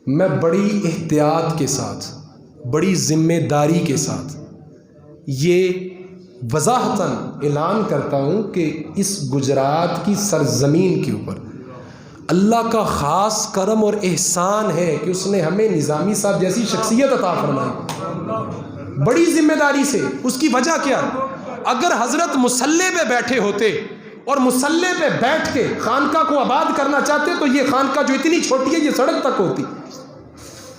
मैं बड़ी एहतियात के साथ, बड़ी ज़िम्मेदारी के साथ ये वज़ाहतन ऐलान करता हूँ कि इस गुजरात की सरज़मीन के ऊपर अल्लाह का ख़ास करम और एहसान है कि उसने हमें निज़ामी साहब जैसी शख्सियत अता फरमाई बड़ी ज़िम्मेदारी से। उसकी वजह क्या? अगर हज़रत मुसल्ले पे बैठे होते और मुसल्ले पे बैठ के खानका को आबाद करना चाहते तो ये खानका जो इतनी छोटी है ये सड़क तक होती,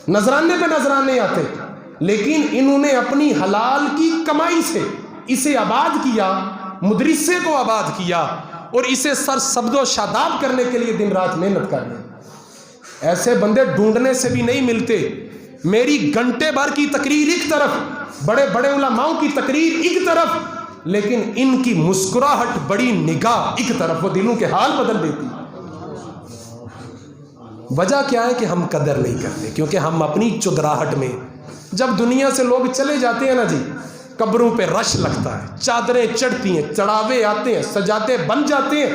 नजराने पे नजराने आते, लेकिन इन्होंने अपनी हलाल की कमाई से इसे आबाद किया, मुदरिसे को आबाद किया और इसे सर सब्दो शादाब करने के लिए दिन रात मेहनत कर रहे। ऐसे बंदे ढूंढने से भी नहीं मिलते। मेरी घंटे भर की तकरीर एक तरफ, बड़े बड़े उलमाओं की तकरीर एक तरफ, लेकिन इनकी मुस्कुराहट, बड़ी निगाह एक तरफ, वो दिलों के हाल बदल देती। वजह क्या है कि हम कदर नहीं करते, क्योंकि हम अपनी चुदराहट में, जब दुनिया से लोग चले जाते हैं ना जी, कब्रों पे रश लगता है, चादरें चढ़ती हैं, चढ़ावे आते हैं, सजाते बन जाते हैं।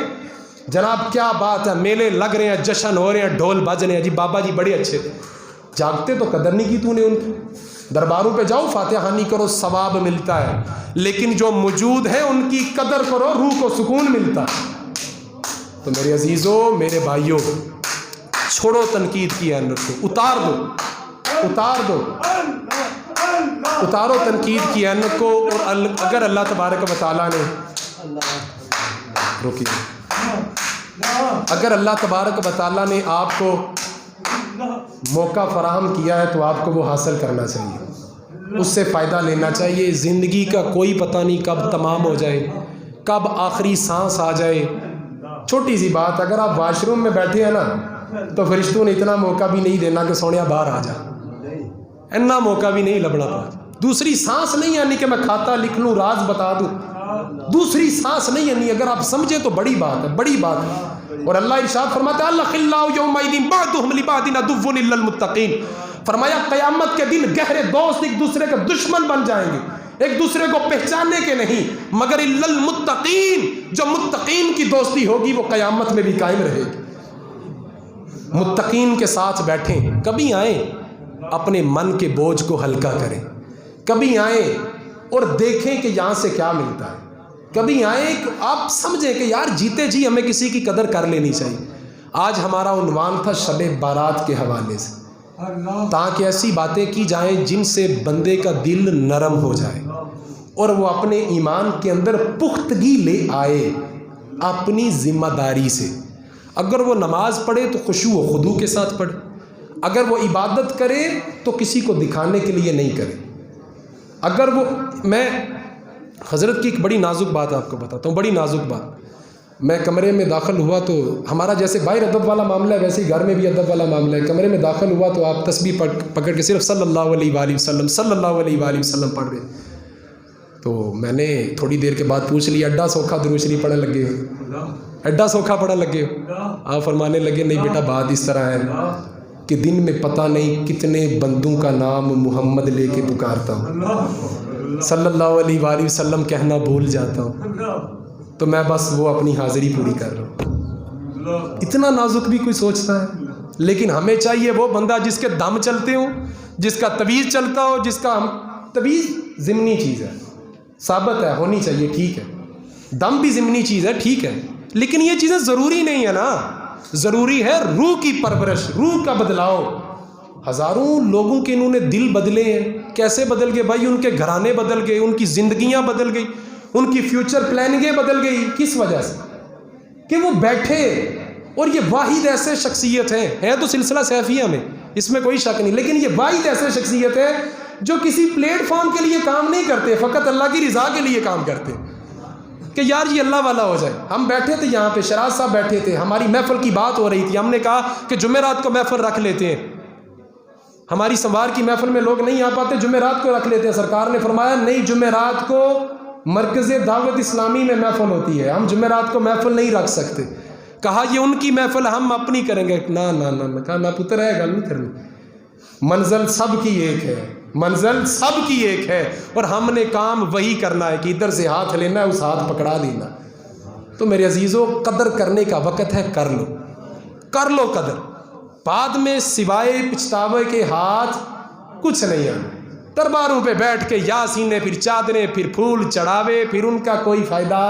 जनाब क्या बात है, मेले लग रहे हैं, जश्न हो रहे हैं, ढोल बज रहे हैं, जी बाबा जी बड़े अच्छे थे। जागते तो कदर नहीं की तूने उनकी। दरबारों पे जाओ, फातिहानी करो, सवाब मिलता है, लेकिन जो मौजूद है उनकी कदर करो, रूह को सुकून मिलता है। तो मेरे अजीज़ों, मेरे भाइयों, छोड़ो तनकीद की अहमियत को, उतार दो, उतार दो, उतारो तनकीद की अहमियत को। और अगर अल्लाह तबारक व तआला ने, रुकिए, अगर अल्लाह तबारक व तआला ने आपको मौका फराहम किया है तो आपको वो हासिल करना चाहिए, उससे फ़ायदा लेना चाहिए। ज़िंदगी का कोई पता नहीं कब तमाम हो जाए, कब आखिरी सांस आ जाए। छोटी सी बात, अगर आप वाशरूम में बैठे हैं ना तो फरिश्तों ने इतना मौका भी नहीं देना कि सोनिया बाहर आ जा, इतना मौका भी नहीं लबड़ा पड़ा। दूसरी सांस नहीं आनी कि मैं खाता लिख लूँ, राज बता दूँ, दूसरी सांस नहीं आनी। अगर आप समझे तो बड़ी बात है, बड़ी बात है। और अल्लाह इरशाद फरमाता है, फरमाया क़यामत के दिन गहरे दोस्त एक दूसरे के दुश्मन बन जाएंगे, एक दूसरे को पहचानने के नहीं, मगर इल्लल मुत्तकीन, जो मुत्तकीन की दोस्ती होगी वो क़यामत में भी कायम रहेगी। मुत्तकीन के साथ बैठें, कभी आए अपने मन के बोझ को हल्का करें, कभी आए और देखें कि यहाँ से क्या मिलता है, कभी आए आप समझें कि यार जीते जी हमें किसी की कदर कर लेनी चाहिए। आज हमारा उन्वान था शब बारात के हवाले से, ताकि ऐसी बातें की जाएं जिनसे बंदे का दिल नरम हो जाए और वो अपने ईमान के अंदर पुख्तगी ले आए अपनी ज़िम्मेदारी से। अगर वो नमाज पढ़े तो खुशू व खुदू के साथ पढ़े, अगर वो इबादत करे तो किसी को दिखाने के लिए नहीं करे। अगर वो, मैं हज़रत की एक बड़ी नाजुक बात आपको बताता हूँ, बड़ी नाजुक बात। मैं कमरे में दाखिल हुआ तो हमारा जैसे बाहर अदब वाला मामला है वैसे ही घर में भी अदब वाला मामला है। कमरे में दाखिल हुआ तो आप तस्बीह पकड़ के सिर्फ सल्लल्लाहु अलैहि वसल्लम सल्लल्लाहु अलैहि वसल्लम पढ़ रहे। तो मैंने थोड़ी देर के बाद पूछ लिया, अड्डा सौखा दुरूद शरीफ पढ़ने लगे हो, अड्डा सौखा पढ़ने लगे हो? आप फरमाने लगे, नहीं बेटा बात इस तरह है कि दिन में पता नहीं कितने बंदों का नाम मोहम्मद लेके पुकारता हूँ, सल्लल्लाहु अलैहि वसल्लम कहना भूल जाता हूँ, तो मैं बस वो अपनी हाज़िरी पूरी कर रहा हूँ। इतना नाजुक भी कोई सोचता है? लेकिन हमें चाहिए वो बंदा जिसके दम चलते हो, जिसका तवीज़ चलता हो, जिसका तवीज़ ज़िमनी चीज़ है, साबित है, होनी चाहिए, ठीक है, दम भी ज़िमनी चीज़ है, ठीक है, लेकिन ये चीज़ें ज़रूरी नहीं है ना। ज़रूरी है रूह की परवरिश, रूह का बदलाव। हज़ारों लोगों के इन्होंने दिल बदले हैं। कैसे बदल गए भाई? उनके घराने बदल गए, उनकी ज़िंदगियाँ बदल गई, उनकी फ्यूचर प्लानिंगें बदल गई। किस वजह से? कि वो बैठे। और ये वाहिद ऐसे शख्सियत है तो सिलसिला सैफिया में, इसमें कोई शक नहीं, लेकिन ये वाहिद ऐसे शख्सियत है जो किसी प्लेटफॉर्म के लिए काम नहीं करते, फ़कत अल्लाह की रज़ा के लिए काम करते कि यार ये अल्लाह वाला हो जाए। हम बैठे थे यहाँ पे, शराज साहब बैठे थे, हमारी महफिल की बात हो रही थी, हमने कहा कि जुमेरात को महफिल रख लेते हैं, हमारी संवार की महफिल में लोग नहीं आ पाते, जुमेरात को रख लेते हैं। सरकार ने फरमाया नहीं, जुमेरात को मरकज़ दावत इस्लामी में महफिल होती है, हम जुमेरात को महफिल नहीं रख सकते। कहा ये उनकी महफिल, हम अपनी करेंगे। ना ना ना ना, कहा ना पुत्र है, गल नहीं करनी, मंजिल सब की एक है, मंजिल सब की एक है, और हमने काम वही करना है कि इधर से हाथ लेना है, उस हाथ पकड़ा देना। तो मेरे अजीज़ों, कदर करने का वक़्त है, कर लो, कर लो कदर। बाद में सिवाय पछतावे के हाथ कुछ नहीं आना। दरबारों पे बैठ के यासीने, फिर चादरें, फिर फूल चढ़ावे, फिर उनका कोई फ़ायदा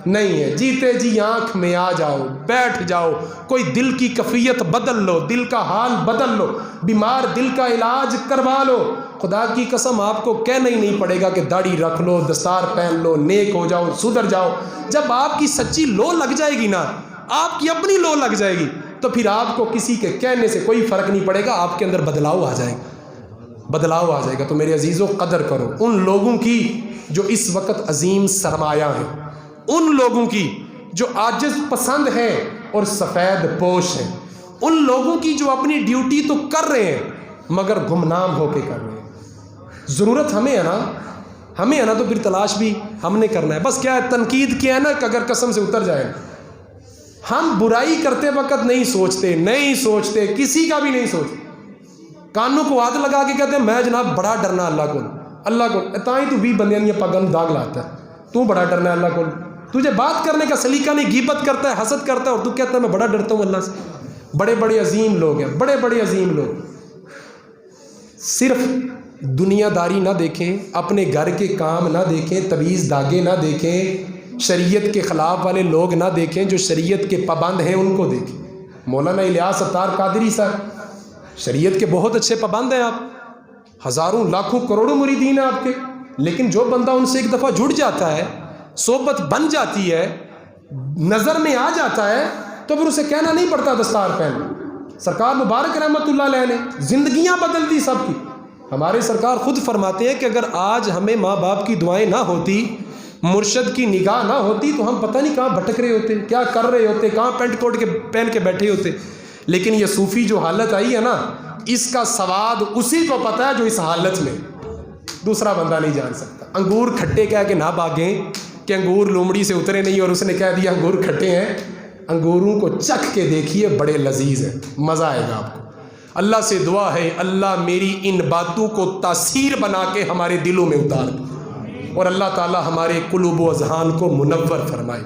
नहीं है। जीते जी आँख में आ जाओ, बैठ जाओ, कोई दिल की कैफियत बदल लो, दिल का हाल बदल लो, बीमार दिल का इलाज करवा लो। खुदा की कसम आपको कहना ही नहीं पड़ेगा कि दाढ़ी रख लो, दस्तार पहन लो, नेक हो जाओ, सुधर जाओ। जब आपकी सच्ची लो लग जाएगी ना, आपकी अपनी लो लग जाएगी, तो फिर आपको किसी के कहने से कोई फ़र्क नहीं पड़ेगा, आपके अंदर बदलाव आ जाएगा, बदलाव आ जाएगा। तो मेरे अजीज़ों, कदर करो उन लोगों की जो इस वक्त अजीम सरमाया है, उन लोगों की जो आजिज़ पसंद है और सफ़ेद पोश है, उन लोगों की जो अपनी ड्यूटी तो कर रहे हैं मगर गुमनाम होके कर रहे हैं। ज़रूरत हमें है ना, तो फिर तलाश भी हमने करना है। बस क्या है, तनकीद किया है ना, कि अगर कसम से उतर जाए। हम बुराई करते वक्त नहीं सोचते, किसी का भी नहीं सोचते। कानों को हाथ लगा के कहते हैं मैं जनाब बड़ा डरना अल्लाह को ताई तू भी बंदियां दी पगन दाग लाता है, तू बड़ा डरना अल्लाह को। तुझे बात करने का सलीका नहीं, गीबत करता है, हसद करता है, और तू कहता है मैं बड़ा डरता हूँ अल्लाह से। बड़े बड़े अजीम लोग हैं, बड़े बड़े अजीम लोग। सिर्फ दुनियादारी ना देखें, अपने घर के काम ना देखें, तवीज़ धागे ना देखें, शरीयत के ख़िलाफ़ वाले लोग ना देखें, जो शरीयत के पाबंद हैं उनको देखें। मौलाना इलियास अत्तार कादरी साहब शरीयत के बहुत अच्छे पाबंद हैं, आप हज़ारों लाखों करोड़ों मुरीदीन हैं आपके, लेकिन जो बंदा उनसे एक दफ़ा जुड़ जाता है, सोबत बन जाती है, नज़र में आ जाता है, तो फिर उसे कहना नहीं पड़ता दस्तार पहन। सरकार मुबारक रहमतुल्लाह अलैह ने ज़िंदगियाँ बदल दी सबकी। हमारे सरकार खुद फरमाते हैं कि अगर आज हमें माँ बाप की दुआएं ना होती, मुर्शद की निगाह ना होती, तो हम पता नहीं कहाँ भटक रहे होते, क्या कर रहे होते, कहाँ पेंट कोट के पहन के बैठे होते। लेकिन ये सूफ़ी जो हालत आई है ना, इसका सवाद उसी को पता है जो इस हालत में, दूसरा बंदा नहीं जान सकता। अंगूर खट्टे कह के ना भागें कि अंगूर लोमड़ी से उतरे नहीं और उसने कह दिया अंगूर खट्टे हैं। अंगूरों को चख के देखिए, बड़े लजीज हैं, मज़ा आएगा आपको। अल्लाह से दुआ है, अल्लाह मेरी इन बातों को तासीर बना के हमारे दिलों में उतार दे, और अल्लाह ताला हमारे कुलूब व अज़हान को मुनव्वर फरमाए।